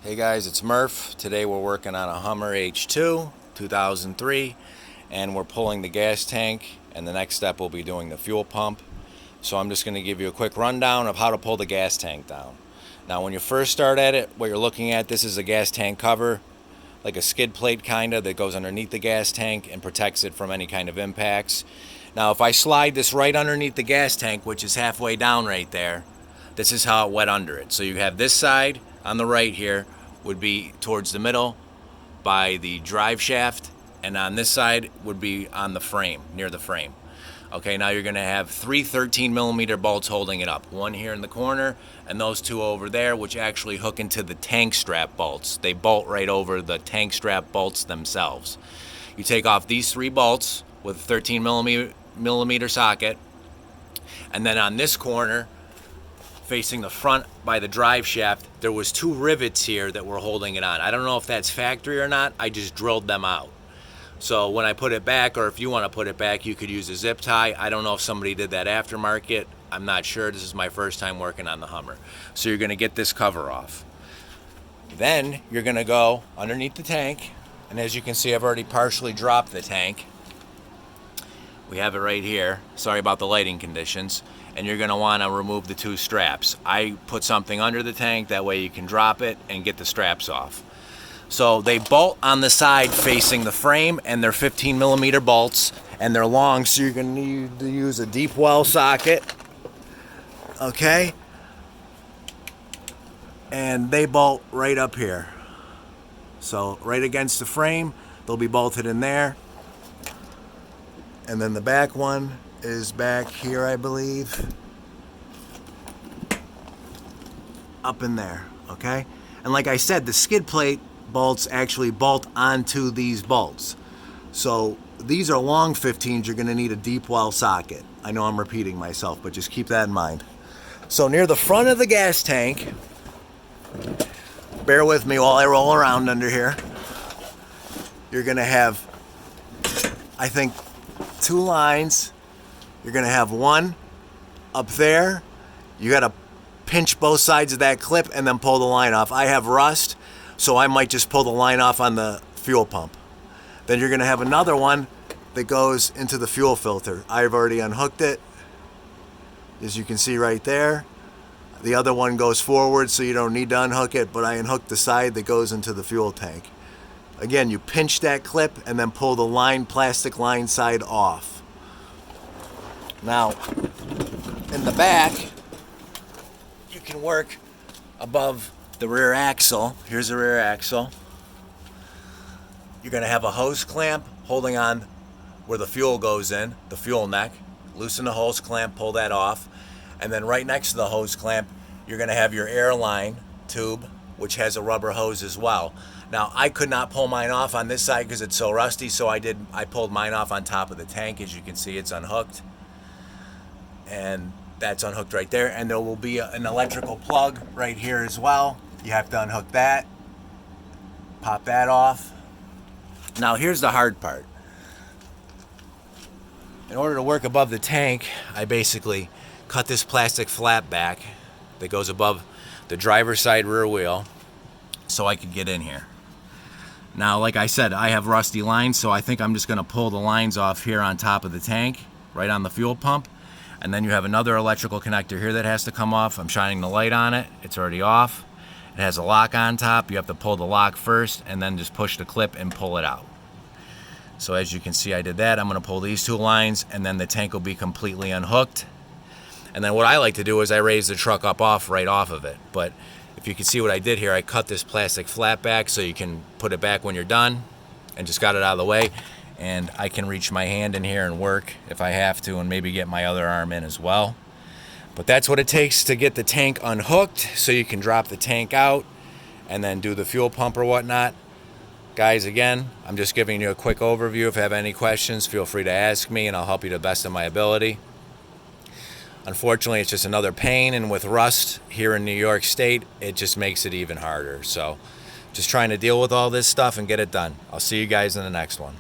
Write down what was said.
Hey guys, it's Murph. Today we're working on a Hummer H2 2003 and we're pulling the gas tank, and the next step will be doing the fuel pump. So I'm just going to give you a quick rundown of how to pull the gas tank down. Now when you first start at it, what you're looking at, this is a gas tank cover, like a skid plate kinda, that goes underneath the gas tank and protects it from any kind of impacts. Now if I slide this right underneath the gas tank, which is halfway down right there, this is how it went under it. So you have this side on the right here would be towards the middle by the drive shaft, and on this side would be on the frame, near the frame. Okay, now you're going to have three 13mm bolts holding it up. One here in the corner and those two over there, which actually hook into the tank strap bolts. They bolt right over the tank strap bolts themselves. You take off these three bolts with a 13mm socket, and then on this corner facing the front by the drive shaft, there was two rivets here that were holding it on. I don't know if that's factory or not. I just drilled them out. So when I put it back, or if you want to put it back, you could use a zip tie. I don't know if somebody did that aftermarket. I'm not sure. This is my first time working on the Hummer. So you're going to get this cover off. Then you're going to go underneath the tank, and as you can see, I've already partially dropped the tank. We have it right here. Sorry about the lighting conditions. And you're going to want to remove the two straps. I put something under the tank, that way you can drop it and get the straps off. So they bolt on the side facing the frame, and they're 15mm bolts, and they're long, so you're going to need to use a deep well socket. Okay? And they bolt right up here. So right against the frame, they'll be bolted in there. And then the back one is back here, I believe, up in there. Okay, and like I said, the skid plate bolts actually bolt onto these bolts. So these are long 15s. You're going to need a deep well socket. I know I'm repeating myself, but just keep that in mind. So near the front of the gas tank, bear with me while I roll around under here, you're going to have, I think, two lines. You're going to have one up there. You got to pinch both sides of that clip and then pull the line off. I have rust, so I might just pull the line off on the fuel pump. Then you're going to have another one that goes into the fuel filter. I've already unhooked it, as you can see right there. The other one goes forward, so you don't need to unhook it, but I unhooked the side that goes into the fuel tank. Again, you pinch that clip and then pull the line, plastic line side off. Now, in the back, you can work above the rear axle. Here's the rear axle. You're going to have a hose clamp holding on where the fuel goes in, the fuel neck. Loosen the hose clamp, pull that off. And then right next to the hose clamp, you're going to have your air line tube, which has a rubber hose as well. Now, I could not pull mine off on this side because it's so rusty, so I pulled mine off on top of the tank. As you can see, it's unhooked. And that's unhooked right there. And there will be an electrical plug right here as well. You have to unhook that, pop that off. Now, here's the hard part. In order to work above the tank, I basically cut this plastic flap back that goes above the driver's side rear wheel so I could get in here. Now, like I said, I have rusty lines, so I think I'm just going to pull the lines off here on top of the tank, right on the fuel pump. And then you have another electrical connector here that has to come off. I'm shining the light on it. It's already off. It has a lock on top. You have to pull the lock first and then just push the clip and pull it out. So as you can see, I did that. I'm going to pull these two lines, and then the tank will be completely unhooked. And then what I like to do is I raise the truck up right off of it. But if you can see what I did here, I cut this plastic flap back so you can put it back when you're done, and just got it out of the way. And I can reach my hand in here and work if I have to, and maybe get my other arm in as well. But that's what it takes to get the tank unhooked, so you can drop the tank out and then do the fuel pump or whatnot. Guys, again, I'm just giving you a quick overview. If you have any questions, feel free to ask me, and I'll help you to the best of my ability. Unfortunately, it's just another pain, and with rust here in New York State, it just makes it even harder. So just trying to deal with all this stuff and get it done. I'll see you guys in the next one.